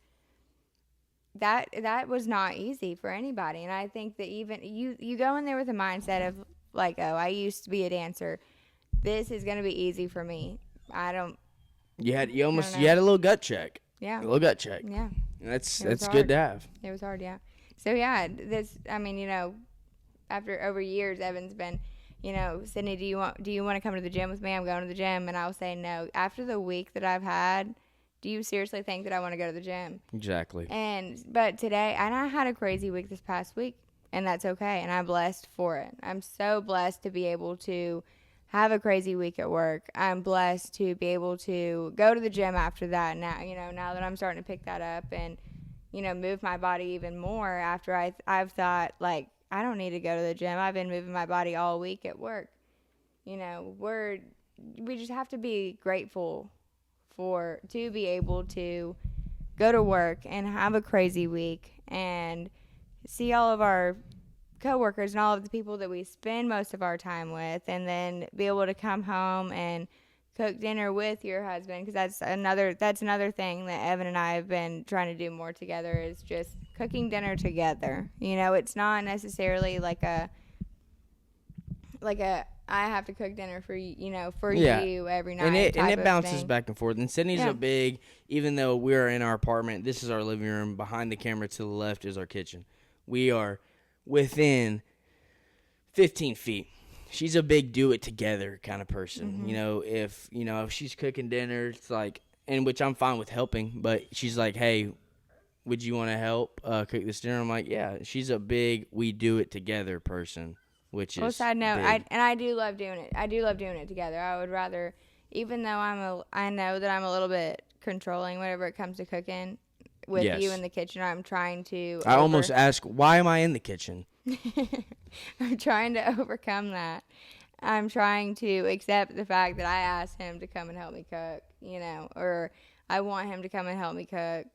That was not easy for anybody. And I think that even you go in there with a mindset of like, oh, I used to be a dancer. This is going to be easy for me. You had a little gut check. Yeah. A little gut check. Yeah. That's good to have. It was hard, yeah. So yeah, after over years, Evan's been, Sydney, do you want to come to the gym with me? I'm going to the gym. And I'll say no. After the week that I've had, do you seriously think that I want to go to the gym? Exactly. But today, and I had a crazy week this past week, and that's okay. And I'm blessed for it. I'm so blessed to be able to have a crazy week at work. I'm blessed to be able to go to the gym after that. Now, now that I'm starting to pick that up and, move my body even more after I've thought, like, I don't need to go to the gym. I've been moving my body all week at work. We just have to be grateful to be able to go to work and have a crazy week and see all of our coworkers and all of the people that we spend most of our time with, and then be able to come home and cook dinner with your husband, because that's another thing that Evan and I have been trying to do more together, is just cooking dinner together. It's not necessarily like a I have to cook dinner for you every night. And it bounces back and forth. And Sydney's a big, even though we're in our apartment, this is our living room. Behind the camera to the left is our kitchen. We are within 15 feet. She's a big do it together kind of person. Mm-hmm. If she's cooking dinner, it's like, and which I'm fine with helping, but she's like, hey, would you want to help cook this dinner? I'm like, yeah. She's a big we do it together person. Which is side note, I do love doing it. I do love doing it together. I would rather, even though I know that I'm a little bit controlling whenever it comes to cooking with you in the kitchen. I'm trying to. I almost ask, why am I in the kitchen? I'm trying to overcome that. I'm trying to accept the fact that I asked him to come and help me cook, or I want him to come and help me cook.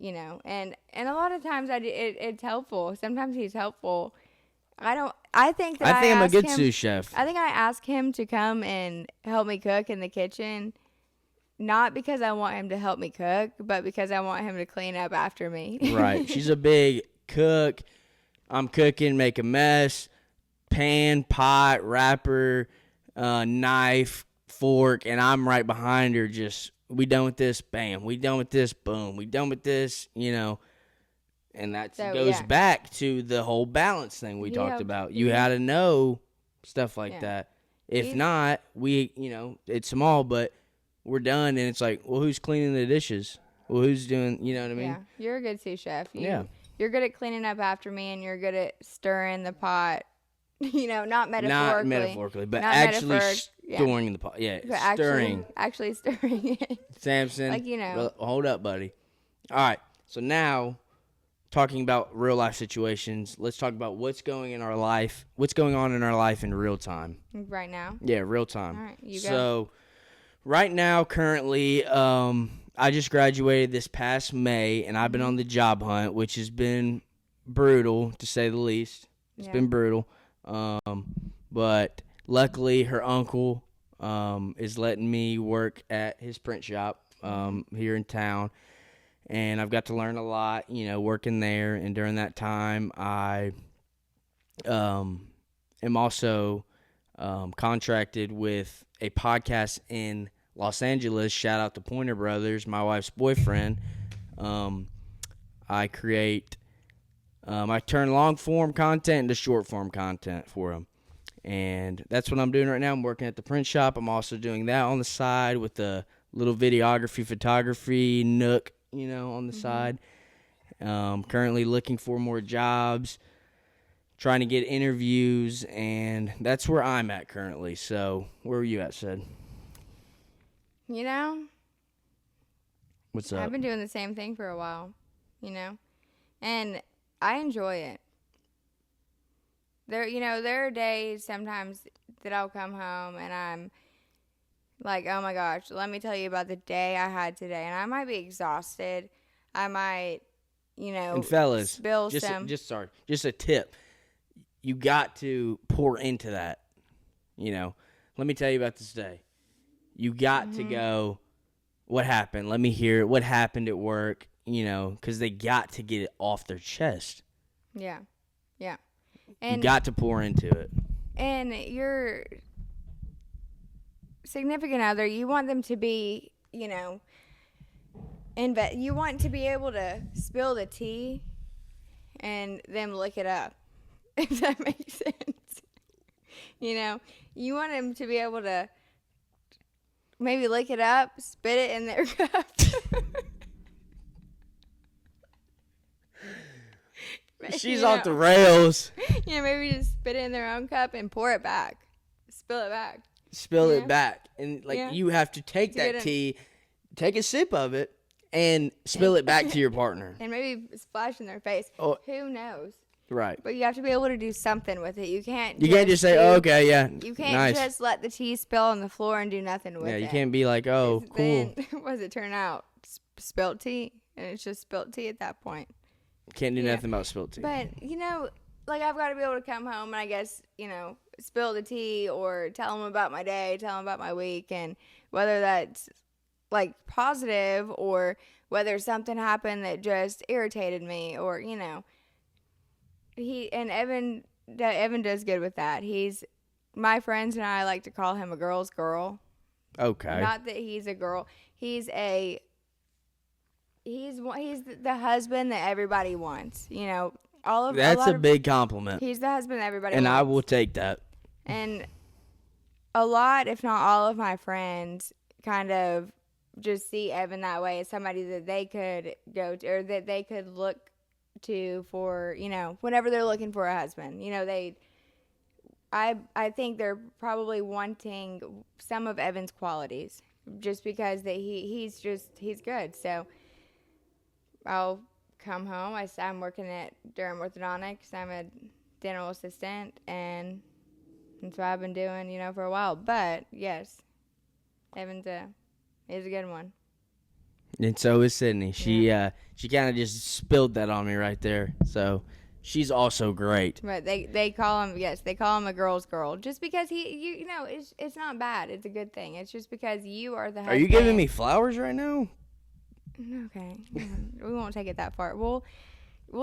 And a lot of times it's helpful. Sometimes he's helpful. I think that I think I'm a asked good him, sous chef. I think I asked him to come and help me cook in the kitchen, not because I want him to help me cook, but because I want him to clean up after me. Right. She's a big cook. I'm cooking, make a mess. Pan, pot, wrapper, knife, fork, and I'm right behind her. Just, we done with this, bam. We done with this, boom. We done with this, And that goes back to the whole balance thing we talked about. You had to know stuff like that. If not, it's small, but we're done, and it's like, well, who's cleaning the dishes? Well, who's doing, you know what I mean? Yeah, you're a good sous chef. Yeah. You're good at cleaning up after me, and you're good at stirring the pot. Not metaphorically. Not metaphorically, but actually stirring the pot. Yeah, stirring. Actually stirring it. Samson, hold up, buddy. All right, so now talking about real life situations, let's talk about what's going on in our life in real time. Right now? Yeah, real time. All right, you go. So right now, currently, I just graduated this past May, and I've been on the job hunt, which has been brutal, to say the least. It's been brutal. But luckily, her uncle is letting me work at his print shop here in town. And I've got to learn a lot, working there. And during that time, I am also contracted with a podcast in Los Angeles. Shout out to Pointer Brothers, my wife's boyfriend. I turn long-form content into short-form content for them. And that's what I'm doing right now. I'm working at the print shop. I'm also doing that on the side with a little videography, photography nook, on the side. Currently looking for more jobs, trying to get interviews, and that's where I'm at currently. So where are you at, Sid? What's up? I've been doing the same thing for a while, and I enjoy it. There are days sometimes that I'll come home and I'm like, oh my gosh, let me tell you about the day I had today. And I might be exhausted. I might, and fellas, spill just some. Just a tip. You got to pour into that. Let me tell you about this day. You got to go, what happened? Let me hear it. What happened at work? Because they got to get it off their chest. Yeah. And you got to pour into it. And your significant other, you want them to be, you want to be able to spill the tea and them lick it up, if that makes sense. You want them to be able to maybe lick it up, spit it in their cup. She's off the rails. Maybe just spit it in their own cup and pour it back. Spill it back. Spill it back. And, you have to take that tea, take a sip of it, and spill it back to your partner. And maybe splash in their face. Oh. Who knows? Right. But you have to be able to do something with it. You can't just say, oh, okay, yeah, you can't nice. Just let the tea spill on the floor and do nothing with it. Yeah, you can't be like, oh, cool. Then, what does it turn out? Spilt tea? And it's just spilt tea at that point. Can't do nothing about spilled tea. But, I've got to be able to come home and I guess, spill the tea or tell them about my day, tell them about my week. And whether that's, positive or whether something happened that just irritated me or, Evan does good with that. My friends and I like to call him a girl's girl. Okay. Not that he's a girl. He's the husband that everybody wants. That's a big compliment. He's the husband that everybody wants. And I will take that. And a lot, if not all of my friends kind of just see Evan that way as somebody that they could go to or that they could look to for, whenever they're looking for a husband. I think they're probably wanting some of Evan's qualities just because he's good. So I'll come home. I'm working at Durham Orthodontics. I'm a dental assistant, and that's what I've been doing, for a while. But yes, Evan's is a good one. And so is Sydney. She kind of just spilled that on me right there. So She's also great. But they call him, yes, they call him a girl's girl. Just because it's not bad. It's a good thing. It's just because you are the husband. Are you giving me flowers right now? Okay. We won't take it that far. We'll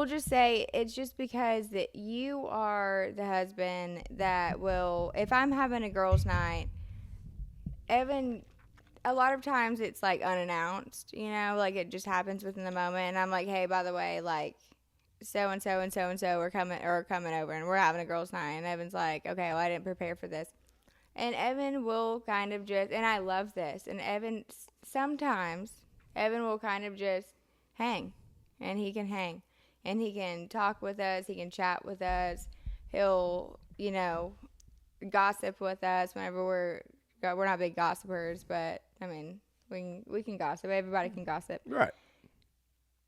just say it's just because that you are the husband that will, if I'm having a girls' night, Evan, a lot of times it's like unannounced, like it just happens within the moment. And I'm like, hey, by the way, like so and so and so and so are coming over and we're having a girls' night. And Evan's like, okay, well, I didn't prepare for this. And Evan will kind of just, and I love this. And sometimes Evan will kind of just hang, and he can hang. And he can talk with us. He can chat with us. He'll, gossip with us whenever we're not big gossipers, but I mean, we can gossip. Everybody can gossip. Right.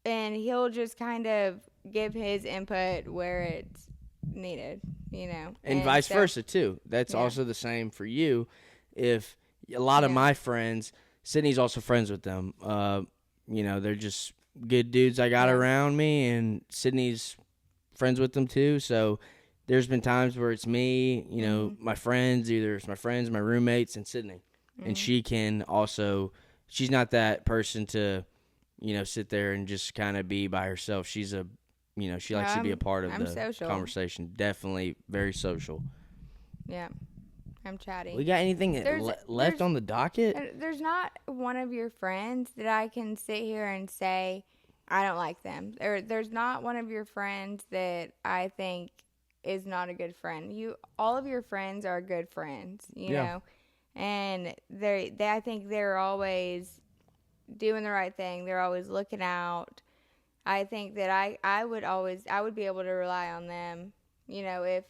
And he'll just kind of give his input where it's needed, And vice versa too. That's also the same for you. If a lot of my friends, Sydney's also friends with them. They're just good dudes I got around me, and Sydney's friends with them too. So there's been times where it's me, my friends, either it's my friends, my roommates, and Sydney. And she can also, she's not that person to, sit there and just kind of be by herself. She's she likes to be a part of the social conversation. Definitely very social. Yeah. I'm chatty. We got anything left on the docket? There's not one of your friends that I can sit here and say I don't like them. There's not one of your friends that I think is not a good friend. All of your friends are good friends, you know, and I think they're always doing the right thing. They're always looking out. I think that I would be able to rely on them, if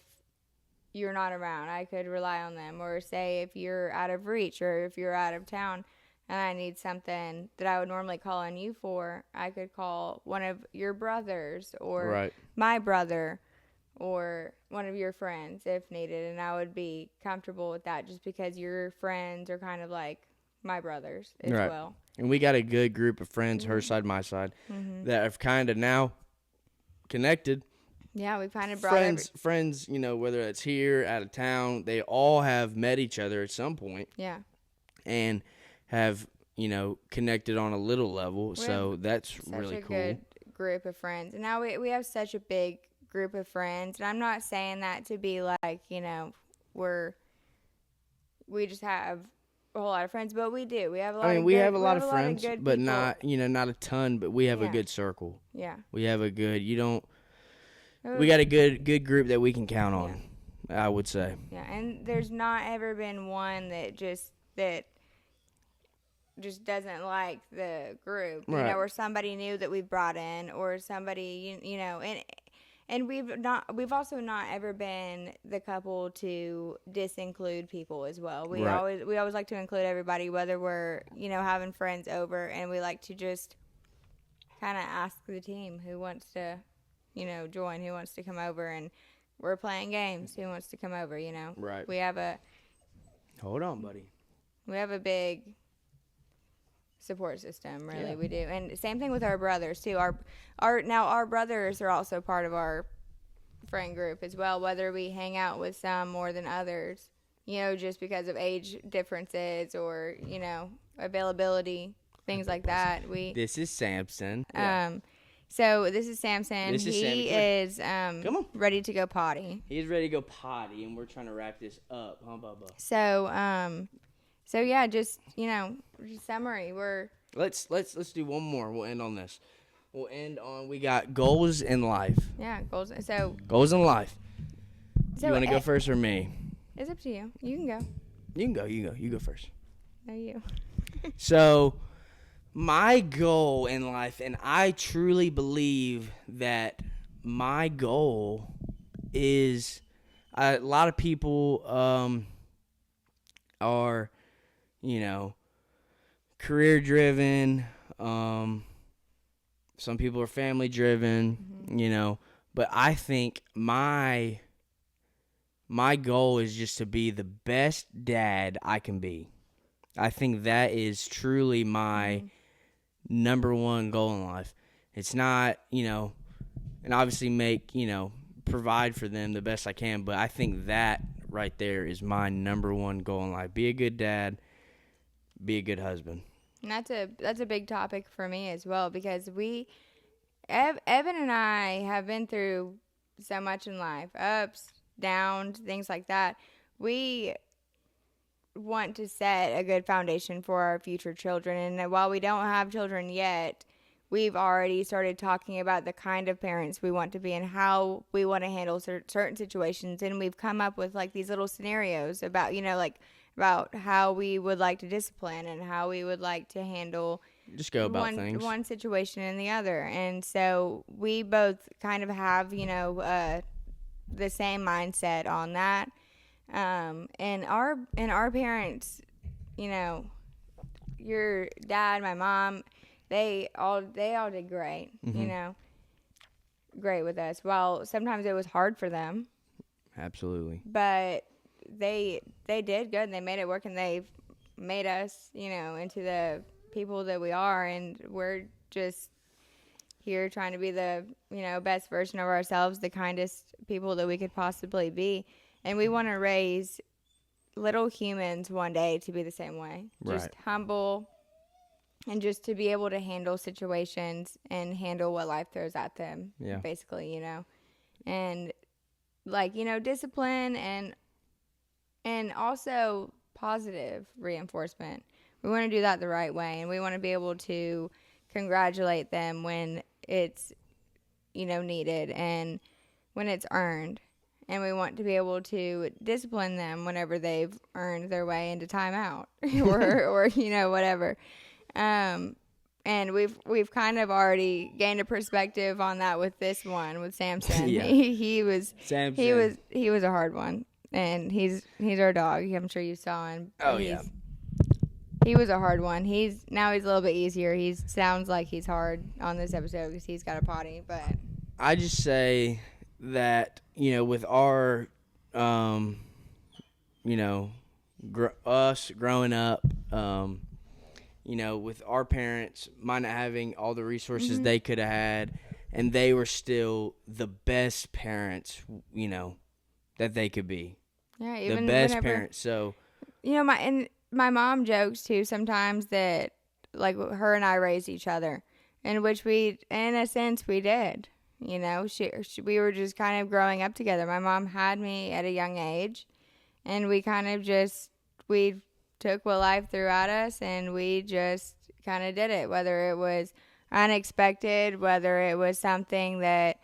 you're not around. I could rely on them, or say if you're out of reach or if you're out of town and I need something that I would normally call on you for, I could call one of your brothers or my brother or one of your friends if needed, and I would be comfortable with that just because your friends are kind of like my brothers as well. And we got a good group of friends, her side, my side, that have kind of now connected. Yeah, we kind of brought friends, whether it's here, out of town, they all have met each other at some point. Yeah. And have, connected on a little level. So that's really cool. Such a good group of friends. And now we have such a big group of friends. And I'm not saying that to be like, we just have a whole lot of friends, but we do. We have a lot we have a lot of friends, but not, not a ton, but we have a good circle. Yeah. We have a good, we got a good group that we can count on, I would say. Yeah, and there's not ever been one that just doesn't like the group, or somebody new that we've brought in, or somebody, and we've also not ever been the couple to disinclude people as well. We always like to include everybody, whether we're, having friends over, and we like to just kind of ask the team who wants to, join, who wants to come over, and we're playing games, who wants to come over, Right. We have a... Hold on, buddy. We have a big support system, really, we do. And same thing with our brothers, too. Our brothers are also part of our friend group as well, whether we hang out with some more than others, just because of age differences or, availability, things like that. This is Samson. So this is Samson. He is ready to go potty. He is ready to go potty, and we're trying to wrap this up, huh, Bubba? So yeah, just summary. Let's do one more. We'll end on this. We'll end on we got goals in life. Yeah, goals. So goals in life. So you want to go first or me? It's up to you. You can go. You go first. No, you. So, my goal in life, and I truly believe that my goal is a lot of people are, career driven. Some people are family driven, but I think my goal is just to be the best dad I can be. I think that is truly my number one goal in life. It's not, and obviously make, provide for them the best I can. But I think that right there is my number one goal in life. Be a good dad, be a good husband. And that's a big topic for me as well, because Evan and I have been through so much in life, ups, downs, things like that. We want to set a good foundation for our future children. And while we don't have children yet, we've already started talking about the kind of parents we want to be and how we want to handle certain situations. And we've come up with like these little scenarios about, about how we would like to discipline and how we would like to handle just go about things. One situation and the other. And so we both kind of have, the same mindset on that. And our parents, your dad, my mom, they all did great, great with us. Well, sometimes it was hard for them. Absolutely. But they did good, and they made it work, and they've made us, into the people that we are, and we're just here trying to be the, best version of ourselves, the kindest people that we could possibly be. And we want to raise little humans one day to be the same way. Right. Just humble and just to be able to handle situations and handle what life throws at them, basically, And, discipline and also positive reinforcement. We want to do that the right way, and we want to be able to congratulate them when it's, needed and when it's earned. And we want to be able to discipline them whenever they've earned their way into timeout or whatever. And we've kind of already gained a perspective on that with this one with Samson. Yeah. He was Samson. he was a hard one, and he's our dog. I'm sure you saw him. Oh yeah. He was a hard one. He's a little bit easier. He sounds like he's hard on this episode because he's got a potty. But I just say that, with our, us growing up, with our parents might not having all the resources they could have had, and they were still the best parents, that they could be. Yeah, even the best parents. So, my mom jokes too sometimes that like her and I raised each other, in which we, in a sense, we did. We were just kind of growing up together. My mom had me at a young age, and we kind of we took what life threw at us, and we just kind of did it, whether it was unexpected, whether it was something that,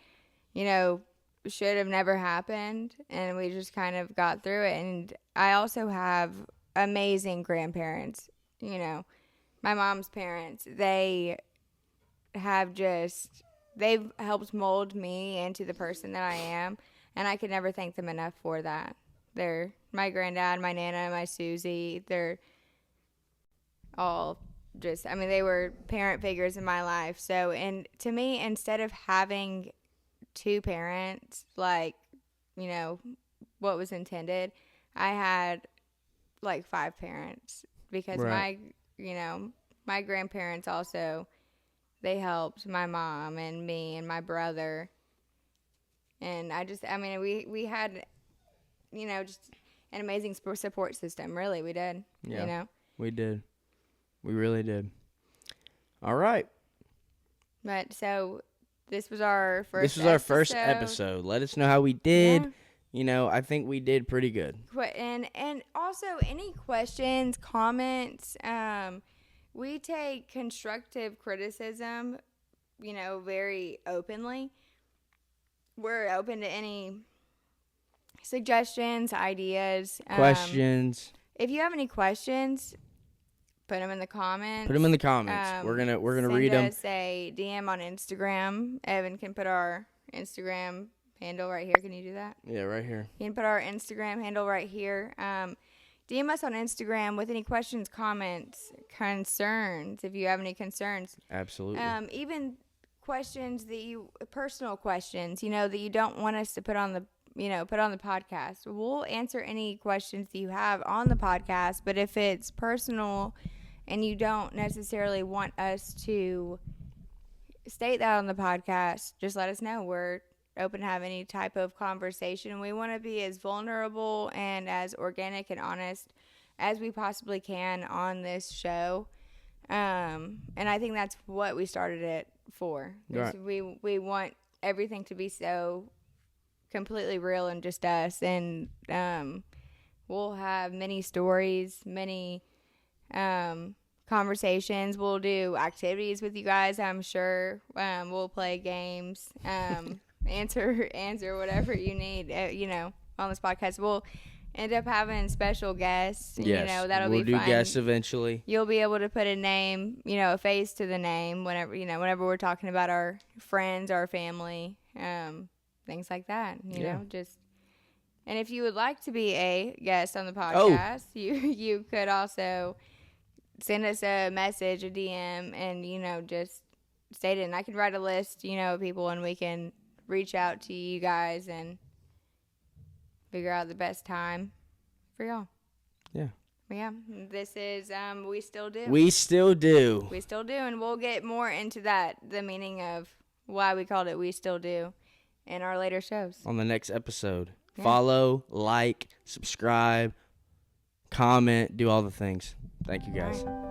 should have never happened, and we just kind of got through it. And I also have amazing grandparents. My mom's parents, they've helped mold me into the person that I am, and I could never thank them enough for that. They're my granddad, my Nana, my Susie. They're all they were parent figures in my life. So, and to me, instead of having two parents, like, what was intended, I had like 5 parents, because right. my grandparents also, they helped my mom and me and my brother. And we had, just an amazing support system. Really, we did. Yeah, we did. We really did. All right. But so this was our first. This was our first episode. Let us know how we did. Yeah. I think we did pretty good. And also any questions, comments. We take constructive criticism, very openly. We're open to any suggestions, ideas, questions. If you have any questions, put them in the comments. We're gonna read them. Send us a DM on Instagram. Evan can put our Instagram handle right here. Can you do that? Yeah, right here. You can put our Instagram handle right here. DM us on Instagram with any questions, comments, concerns, if you have any concerns. Absolutely. Even questions personal questions, that you don't want us to put on the podcast. We'll answer any questions that you have on the podcast, but if it's personal and you don't necessarily want us to state that on the podcast, just let us know. We're open to have any type of conversation. We want to be as vulnerable and as organic and honest as we possibly can on this show. And I think that's what we started it for. Right. We want everything to be so completely real and just us. And we'll have many stories, many conversations. We'll do activities with you guys, I'm sure. We'll play games, answer whatever you need, on this podcast. We'll end up having special guests. Yes, That'll we'll be do fun. guests eventually. You'll be able to put a name, a face to the name whenever we're talking about our friends, our family, things like that, and if you would like to be a guest on the podcast, you could also send us a message, a DM, and, just state it. And I can write a list, of people, and we can reach out to you guys and figure out the best time for y'all. Yeah. Yeah. This is, We Still Do. We still do. We still do. And we'll get more into that, the meaning of why we called it We Still Do, in our later shows. On the next episode. Yeah. Follow, like, subscribe, comment, do all the things. Thank you guys. All right.